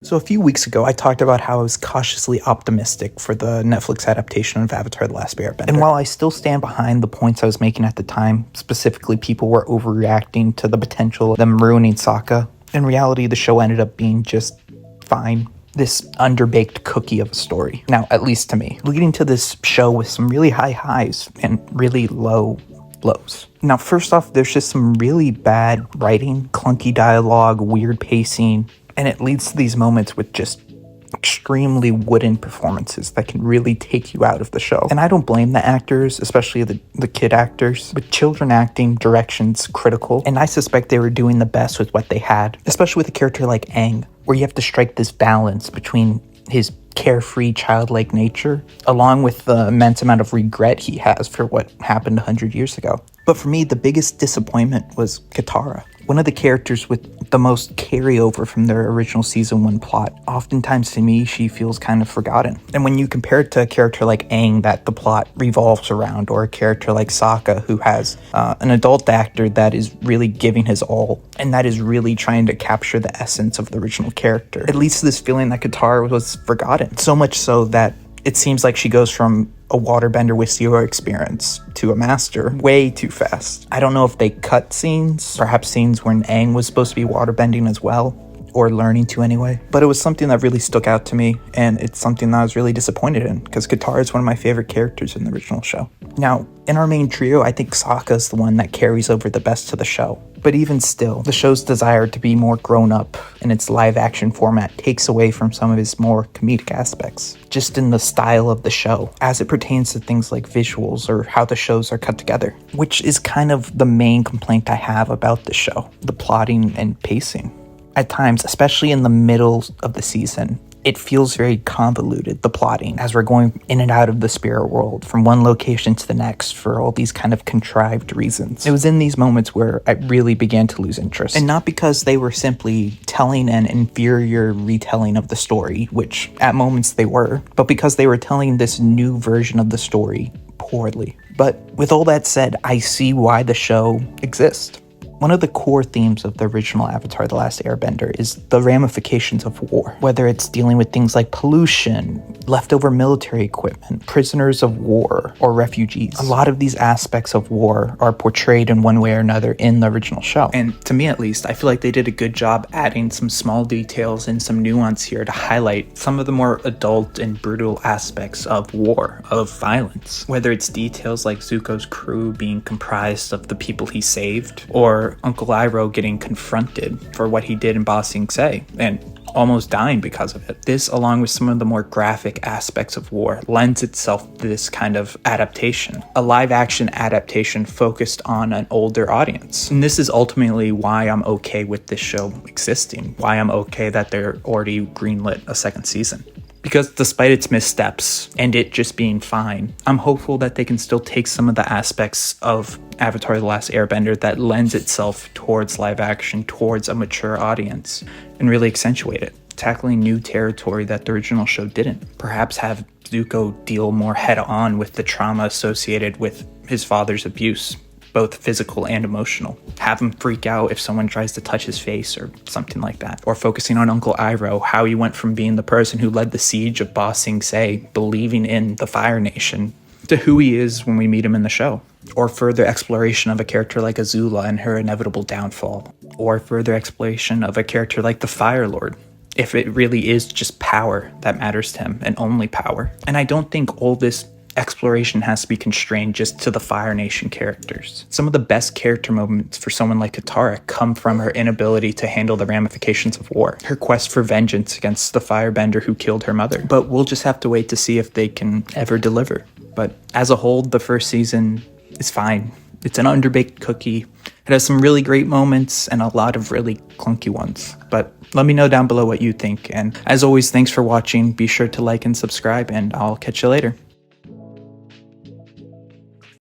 So a few weeks ago, I talked about how I was cautiously optimistic for the Netflix adaptation of Avatar the Last Airbender. And while I still stand behind the points I was making at the time, specifically people were overreacting to the potential of them ruining Sokka, in reality the show ended up being just fine. This underbaked cookie of a story. Now, at least to me. Leading to this show with some really high highs and really low lows. Now, first off, there's just some really bad writing, clunky dialogue, weird pacing, and it leads to these moments with just extremely wooden performances that can really take you out of the show. And I don't blame the actors, especially the kid actors. With children acting, direction's critical, and I suspect they were doing the best with what they had, especially with a character like Aang, where you have to strike this balance between his carefree, childlike nature, along with the immense amount of regret he has for what happened 100 years ago. But for me, the biggest disappointment was Katara, one of the characters with the most carryover from their original season 1 plot. Oftentimes to me, she feels kind of forgotten. And when you compare it to a character like Aang that the plot revolves around, or a character like Sokka who has an adult actor that is really giving his all, and that is really trying to capture the essence of the original character, it leads to this feeling that Katara was forgotten. So much so that it seems like she goes from a waterbender with zero experience to a master way too fast. I don't know if they cut scenes, perhaps scenes when Aang was supposed to be waterbending as well, or learning to anyway. But it was something that really stuck out to me, and it's something that I was really disappointed in, because Katara is one of my favorite characters in the original show. Now, in our main trio, I think Sokka is the one that carries over the best to the show. But even still, the show's desire to be more grown up in its live action format takes away from some of its more comedic aspects, just in the style of the show, as it pertains to things like visuals or how the shows are cut together, which is kind of the main complaint I have about the show, the plotting and pacing. At times, especially in the middle of the season, it feels very convoluted, the plotting, as we're going in and out of the spirit world from one location to the next for all these kind of contrived reasons. It was in these moments where I really began to lose interest. And not because they were simply telling an inferior retelling of the story, which at moments they were, but because they were telling this new version of the story poorly. But with all that said, I see why the show exists. One of the core themes of the original Avatar the Last Airbender is the ramifications of war, whether it's dealing with things like pollution, leftover military equipment, prisoners of war, or refugees. A lot of these aspects of war are portrayed in one way or another in the original show. And to me at least, I feel like they did a good job adding some small details and some nuance here to highlight some of the more adult and brutal aspects of war, of violence. Whether it's details like Zuko's crew being comprised of the people he saved, or Uncle Iroh getting confronted for what he did in Ba Sing Se and almost dying because of it. This, along with some of the more graphic aspects of war, lends itself to this kind of adaptation, a live action adaptation focused on an older audience. And this is ultimately why I'm okay with this show existing, why I'm okay that they're already greenlit a second season. Because despite its missteps and it just being fine, I'm hopeful that they can still take some of the aspects of Avatar the Last Airbender that lends itself towards live action, towards a mature audience, and really accentuate it, tackling new territory that the original show didn't. Perhaps have Zuko deal more head-on with the trauma associated with his father's abuse, both physical and emotional. Have him freak out if someone tries to touch his face or something like that. Or focusing on Uncle Iroh, how he went from being the person who led the siege of Ba Sing Se, believing in the Fire Nation, to who he is when we meet him in the show. Or further exploration of a character like Azula and her inevitable downfall. Or further exploration of a character like the Fire Lord, if it really is just power that matters to him, and only power. And I don't think all this exploration has to be constrained just to the Fire Nation characters. Some of the best character moments for someone like Katara come from her inability to handle the ramifications of war, her quest for vengeance against the firebender who killed her mother. But we'll just have to wait to see if they can ever deliver. But as a whole, the first season is fine. It's an underbaked cookie. It has some really great moments and a lot of really clunky ones. But let me know down below what you think. And as always, thanks for watching. Be sure to like and subscribe, and I'll catch you later.